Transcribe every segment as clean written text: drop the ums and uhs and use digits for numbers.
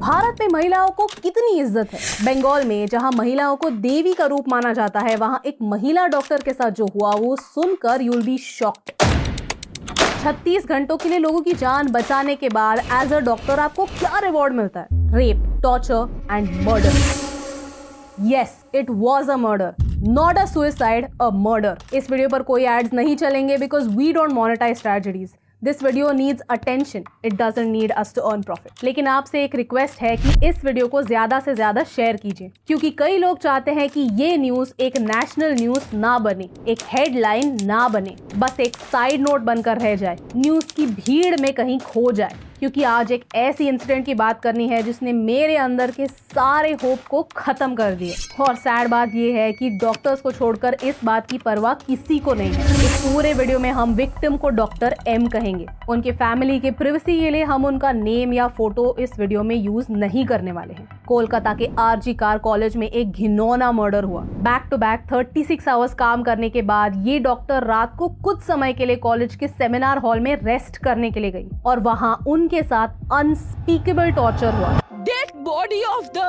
भारत में महिलाओं को कितनी इज्जत है। बंगाल में जहां महिलाओं को देवी का रूप माना जाता है, वहां एक महिला डॉक्टर के साथ जो हुआ वो सुनकर यू विल बी शॉक्ड। 36 घंटों के लिए लोगों की जान बचाने के बाद एज अ डॉक्टर आपको क्या रिवॉर्ड मिलता है? Rape, torture and murder. Yes, it was a murder, not a suicide, a murder. इस वीडियो पर कोई एड्स नहीं चलेंगे because we don't monetise tragedies. This video needs attention, it doesn't need us to earn profit. लेकिन आपसे एक request है कि इस वीडियो को ज्यादा से ज्यादा शेयर कीजिए, क्योंकि कई लोग चाहते हैं कि ये न्यूज एक नेशनल न्यूज ना बने, एक हेडलाइन ना बने, बस एक साइड नोट बनकर रह जाए, न्यूज की भीड़ में कहीं खो जाए। क्योंकि आज एक ऐसी इंसिडेंट की बात करनी है जिसने मेरे अंदर के सारे होप को खत्म कर दिए। और सैड बात यह है कि डॉक्टर्स को छोड़कर इस बात की परवाह किसी को नहीं है। इस पूरे वीडियो में हम विक्टिम को डॉक्टर एम कहेंगे। उनके फैमिली के प्रिवेसी के लिए हम उनका नेम या फोटो इस वीडियो में यूज नहीं करने वाले हैं। कोलकाता के आरजी कार कॉलेज में एक घिनौना मर्डर हुआ। बैक टू बैक 36 आवर्स काम करने के बाद ये डॉक्टर रात को कुछ समय के लिए कॉलेज के सेमिनार हॉल में रेस्ट करने के लिए गई और वहां उनके साथ अनस्पीकेबल टॉर्चर हुआ। Dead body of the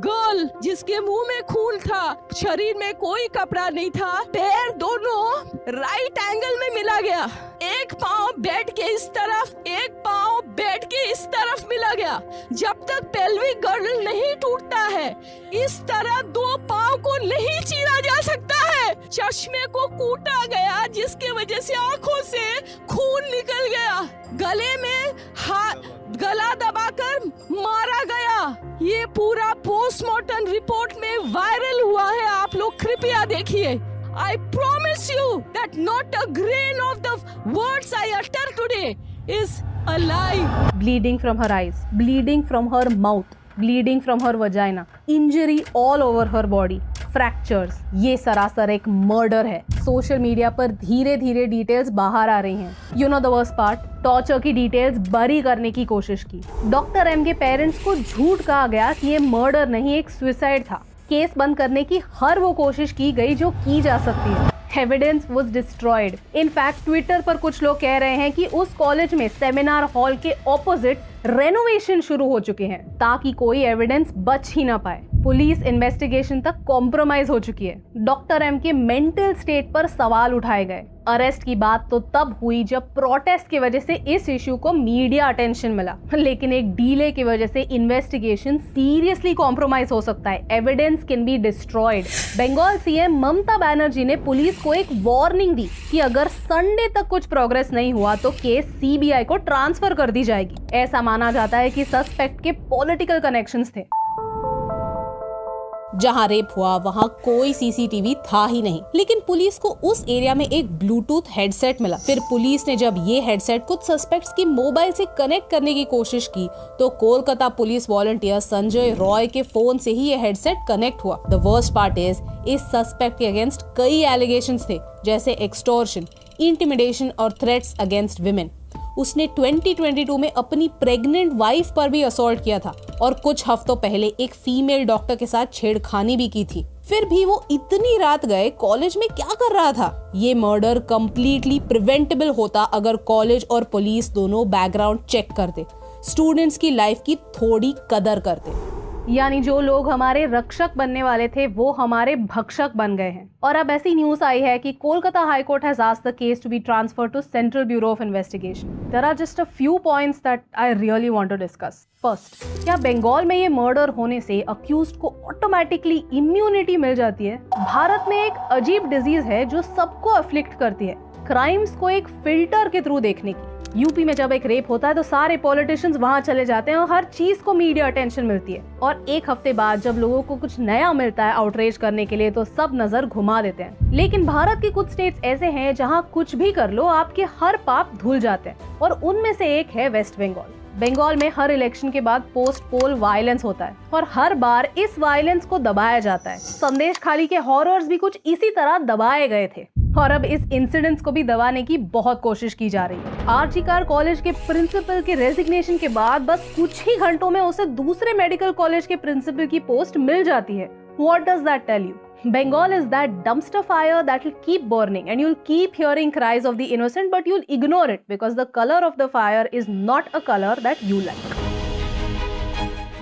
girl, जिसके मुंह में खून था, शरीर में कोई कपड़ा नहीं था, पैर दोनों राइट एंगल में मिला गया, एक पाँव बेड के इस तरफ, एक पाँव बेड के इस तरफ मिला गया। जब तक पेल्विक गर्डल नहीं टूटता है, इस तरह दो पाँव को नहीं चीरा जा सकता है। चश्मे को कूटा गया, जिसके वजह से आंखों से खून निकल गया। गले में गला दबाकर मारा गया। ये पूरा पोस्टमार्टम रिपोर्ट में वायरल हुआ है, आप लोग कृपया देखिए। I promise you that not a grain of the words I utter today is a lie. Bleeding from her eyes, bleeding from her mouth, bleeding from her vagina, injury all over her body, fractures. ये सरासर एक murder है। Social media पर धीरे धीरे details बाहर आ रही हैं। You know the worst part, torture की डिटेल्स बरी करने की कोशिश की। डॉक्टर एम के पेरेंट्स को झूठ कहा गया कि ये मर्डर नहीं, एक सुसाइड था। केस बंद करने की हर वो कोशिश की गई जो की जा सकती है। Evidence was destroyed. In fact Twitter पर कुछ लोग कह रहे हैं कि उस कॉलेज में सेमिनार हॉल के ऑपोजिट रेनोवेशन शुरू हो चुके हैं ताकि कोई एविडेंस बच ही ना पाए। पुलिस इन्वेस्टिगेशन तक कॉम्प्रोमाइज हो चुकी है। डॉक्टर एम के मेंटल स्टेट पर सवाल उठाए गए। अरेस्ट की बात तो तब हुई जब प्रोटेस्ट की वजह से इस इश्यू को मीडिया अटेंशन मिला, लेकिन एक डीले की वजह से इन्वेस्टिगेशन सीरियसली कॉम्प्रोमाइज हो सकता है। Evidence can be destroyed. Bengal CM Mamata Banerjee ने पुलिस को एक वार्निंग दी कि अगर संडे तक कुछ प्रोग्रेस नहीं हुआ तो केस सीबीआई को ट्रांसफर कर दी जाएगी। ऐसा माना जाता है कि सस्पेक्ट के पॉलिटिकल कनेक्शंस थे। जहां रेप हुआ वहां कोई सीसीटीवी था ही नहीं, लेकिन पुलिस को उस एरिया में एक ब्लूटूथ हेडसेट मिला। फिर पुलिस ने जब ये हेडसेट कुछ सस्पेक्ट्स की मोबाइल से कनेक्ट करने की कोशिश की तो कोलकाता पुलिस वॉलंटियर संजय रॉय के फोन से ही ये हेडसेट कनेक्ट हुआ। द वर्स्ट पार्ट इज, इस सस्पेक्ट के अगेंस्ट कई एलिगेशंस थे, जैसे एक्सटॉर्शन, इंटिमिडेशन और थ्रेट्स अगेंस्ट विमेन। उसने 2022 में अपनी प्रेग्नेंट वाइफ पर भी असॉल्ट किया था और कुछ हफ्तों पहले एक फीमेल डॉक्टर के साथ छेड़खानी भी की थी। फिर भी वो इतनी रात गए कॉलेज में क्या कर रहा था? ये मर्डर कंप्लीटली प्रिवेंटेबल होता अगर कॉलेज और पुलिस दोनों बैकग्राउंड चेक करते, स्टूडेंट्स की लाइफ की थोड़ी कदर करते। यानी जो लोग हमारे रक्षक बनने वाले थे वो हमारे भक्षक बन गए हैं। और अब ऐसी न्यूज आई है कि Kolkata High Court has asked the case to be transferred to Central Bureau of Investigation. There are just a few points that I really want to discuss. First, क्या बंगाल में ये मर्डर होने से अक्यूज्ड को ऑटोमेटिकली इम्यूनिटी मिल जाती है? भारत में एक अजीब डिजीज है जो सबको अफ्लिक्ट करती है, क्राइम्स को एक फिल्टर के थ्रू देखने की। यूपी में जब एक रेप होता है तो सारे पॉलिटिशियंस वहां चले जाते हैं और हर चीज को मीडिया अटेंशन मिलती है, और एक हफ्ते बाद जब लोगों को कुछ नया मिलता है आउटरीच करने के लिए तो सब नजर घुमा देते हैं। लेकिन भारत के कुछ स्टेट्स ऐसे हैं जहां कुछ भी कर लो आपके हर पाप धुल जाते हैं, और उनमें से एक है वेस्ट बंगाल। बंगाल में हर इलेक्शन के बाद पोस्ट पोल वायलेंस होता है और हर बार इस वायलेंस को दबाया जाता है। संदेश खाली के हॉरर्स भी कुछ इसी तरह दबाए गए थे और अब इस इंसिडेंट्स को भी दबाने की बहुत कोशिश की जा रही है। आरजी कार कॉलेज के प्रिंसिपल के रेजिग्नेशन के बाद बस कुछ ही घंटों में उसे दूसरे मेडिकल कॉलेज के प्रिंसिपल की पोस्ट मिल जाती है। What does that tell you? Bengal is that dumpster fire that will keep burning and you'll keep hearing cries of the innocent, but you'll ignore it because the color of the fire is not a color that you like.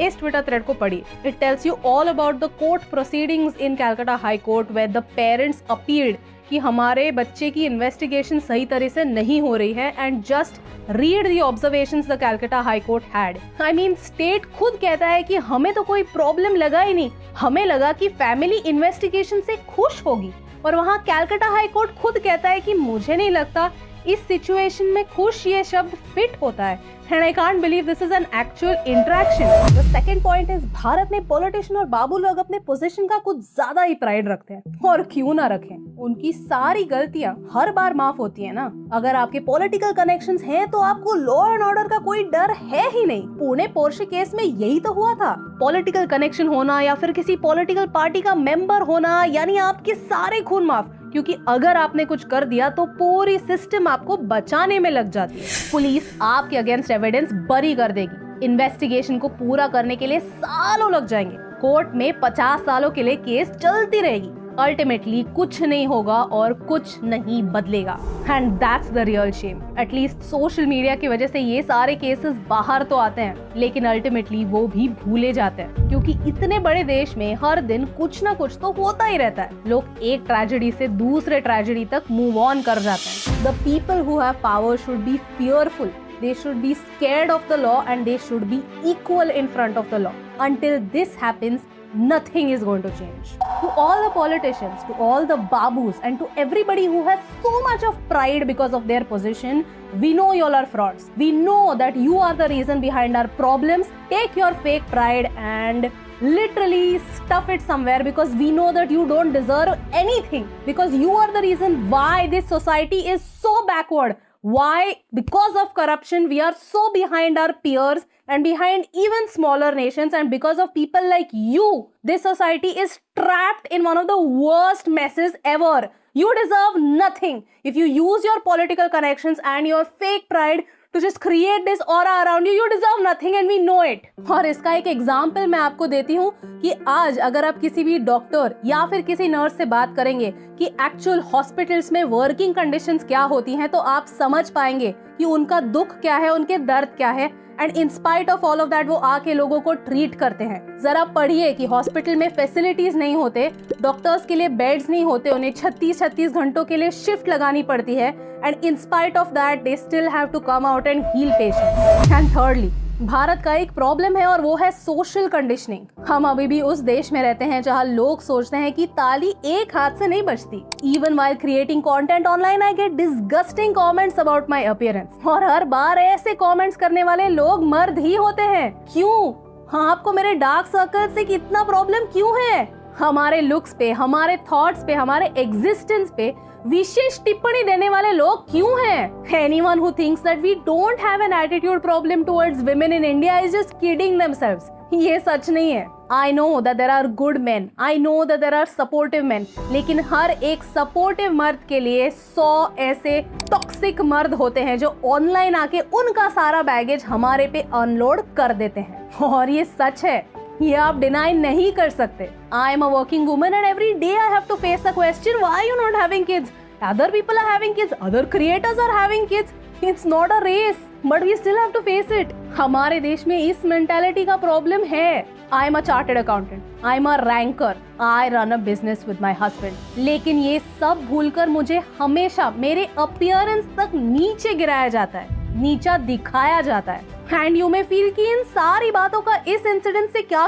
इस Twitter thread को पढ़िए। It tells you all about the court proceedings in Calcutta High Court where the parents appealed कि हमारे बच्चे की investigation सही तरह से नहीं हो रही है and just read the observations the Calcutta High court had. I mean state खुद कहता है कि हमें तो कोई प्रॉब्लम लगा ही नहीं, हमें लगा कि फैमिली इन्वेस्टिगेशन से खुश होगी, और वहाँ कैलकाटा हाई कोर्ट खुद कहता है कि मुझे नहीं लगता इस सिचुएशन में खुश ये शब्द फिट होता है। And I can't believe this is an actual interaction. The second point is Bharat में पॉलिटिशियन और बाबू लोग अपने पोजीशन का कुछ ज्यादा ही प्राइड रखते हैं, और क्यों ना रखें, उनकी सारी गलतियां हर बार माफ होती है ना। अगर आपके पॉलिटिकल कनेक्शंस हैं तो आपको लॉ एंड ऑर्डर का कोई डर है ही नहीं। पुणे पोर्शे केस में यही तो हुआ था। पॉलिटिकल कनेक्शन होना या फिर किसी पॉलिटिकल पार्टी का मेंबर होना, यानी आपके सारे खून माफ, क्योंकि अगर आपने कुछ कर दिया तो पूरी सिस्टम आपको बचाने में लग जाती है। पुलिस आपके अगेंस्ट एविडेंस बरी कर देगी। इन्वेस्टिगेशन को पूरा करने के लिए सालों लग जाएंगे। कोर्ट में 50 सालों के लिए केस चलती रहेगी। अल्टीमेटली कुछ नहीं होगा और कुछ नहीं बदलेगा। And that's the real shame. At least social media की वजह से ये सारे केसेस बाहर तो आते हैं, लेकिन अल्टीमेटली वो भी भूले जाते हैं, क्योंकि इतने बड़े देश में हर दिन कुछ ना कुछ तो होता ही रहता है। लोग एक ट्रेजेडी से दूसरे ट्रेजेडी तक मूव ऑन कर जाते हैं। The people who have power should be fearful, they should be scared of the law, and they should be equal in front of the law. Until this happens, nothing is going to change. To all the politicians, to all the babus, and to everybody who has so much of pride because of their position, we know you all are frauds. We know that you are the reason behind our problems. Take your fake pride and literally stuff it somewhere, because we know that you don't deserve anything, because you are the reason why this society is so backward. Why? Because of corruption, we are so behind our peers and behind even smaller nations, and because of people like you, this society is trapped in one of the worst messes ever. You deserve nothing. If you use your political connections and your fake pride to just create this aura around you, you deserve nothing and we know it. और इसका एक example मैं आपको देती हूँ कि आज अगर आप किसी भी डॉक्टर या फिर किसी नर्स से बात करेंगे कि एक्चुअल हॉस्पिटल्स में वर्किंग कंडीशंस क्या होती हैं, तो आप समझ पाएंगे कि उनका दुख क्या है, उनके दर्द क्या है। And in spite of all of that वो आके लोगों को ट्रीट करते हैं। जरा पढ़िए कि हॉस्पिटल में फैसिलिटीज नहीं होते, डॉक्टर्स के लिए बेड्स नहीं होते, उन्हें 36 घंटों के लिए शिफ्ट लगानी पड़ती है, and in spite of that they still have to come out and heal patients. And thirdly, Bharat का एक प्रॉब्लम है और वो है सोशल कंडीशनिंग। हम अभी भी उस देश में रहते हैं जहाँ लोग सोचते हैं कि ताली एक हाथ से नहीं बजती। Even while creating content online I get disgusting comments about my appearance, और हर बार ऐसे कमेंट्स करने वाले लोग मर्द ही होते हैं। क्यों? हाँ, आपको मेरे डार्क सर्कल से कितना प्रॉब्लम क्यों है? हमारे लुक्स पे, हमारे थॉट्स पे, हमारे एग्जिस्टेंस पे विशेष टिप्पणी देने वाले लोग क्यों हैं? Anyone who thinks that we don't have an attitude problem towards women in India is just kidding themselves. ये सच नहीं है। I know that there are good men, I know that there are supportive men, लेकिन हर एक supportive मर्द के लिए 100 ऐसे toxic मर्द होते हैं जो ऑनलाइन आके उनका सारा बैगेज हमारे पे अनलोड कर देते हैं। और ये सच है, ये आप डिनाई नहीं कर सकते। I am a working woman and every day I have to face the question, why are you not having kids? Other people are having kids, other creators are having kids. It's not a race, but we still have to face it. हमारे देश में इस mentality का problem है। I am a chartered accountant, I am a ranker, I run a business with my husband. लेकिन ये सब भूलकर मुझे हमेशा मेरे अपीयरेंस तक नीचे गिराया जाता है, नीचा दिखाया जाता है। एंड यू मे फील कि इन सारी बातों का इस इंसिडेंट से क्या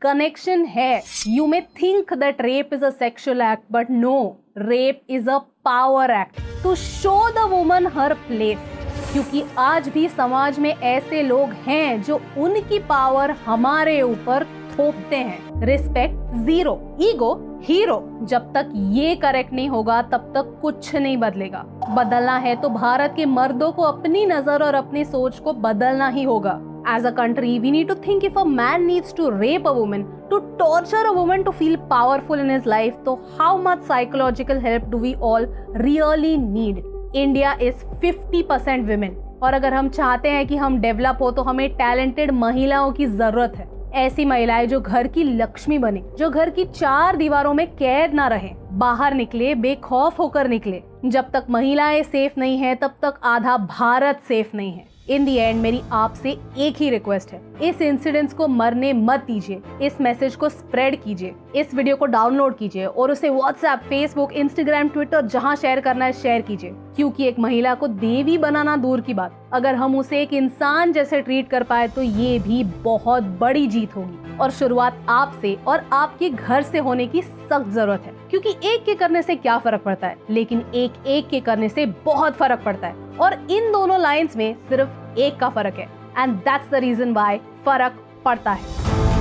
कनेक्शन है। You may think that rape is a sexual act, but no, rape is a power act to show the woman her place. क्योंकि आज भी समाज में ऐसे लोग हैं जो उनकी पावर हमारे ऊपर थोपते हैं। Respect zero, ego hero. जब तक ये करेक्ट नहीं होगा तब तक कुछ नहीं बदलेगा। बदलना है तो भारत के मर्दों को अपनी नजर और अपनी सोच को बदलना ही होगा। As a country, we need to think if a man needs to rape a woman, to torture a woman to feel powerful in his life, so how much psychological help do we all really need? India is 50% women, और अगर हम चाहते हैं कि हम develop हो तो हमें टैलेंटेड महिलाओं की जरूरत है। ऐसी महिलाएं जो घर की लक्ष्मी बने, जो घर की 4 दीवारों में कैद ना रहे, बाहर निकले, बेखौफ होकर निकले। जब तक महिलाएं सेफ नहीं है तब तक आधा भारत सेफ नहीं है। इन दी एंड मेरी आपसे एक ही रिक्वेस्ट है, इस इंसिडेंट्स को मरने मत दीजिए, इस मैसेज को स्प्रेड कीजिए, इस वीडियो को डाउनलोड कीजिए और उसे व्हाट्सएप, फेसबुक, इंस्टाग्राम, ट्विटर जहां शेयर करना है शेयर कीजिए। क्योंकि एक महिला को देवी बनाना दूर की बात, अगर हम उसे एक इंसान जैसे ट्रीट कर पाए तो ये भी बहुत बड़ी जीत होगी। और शुरुआत आपसे और आपके घर से होने की सख्त जरूरत है, क्योंकि एक के करने से क्या फर्क पड़ता है, लेकिन एक एक के करने से बहुत फर्क पड़ता है। और इन दोनों लाइंस में सिर्फ एक का फर्क है, and that's the reason why फर्क पड़ता है।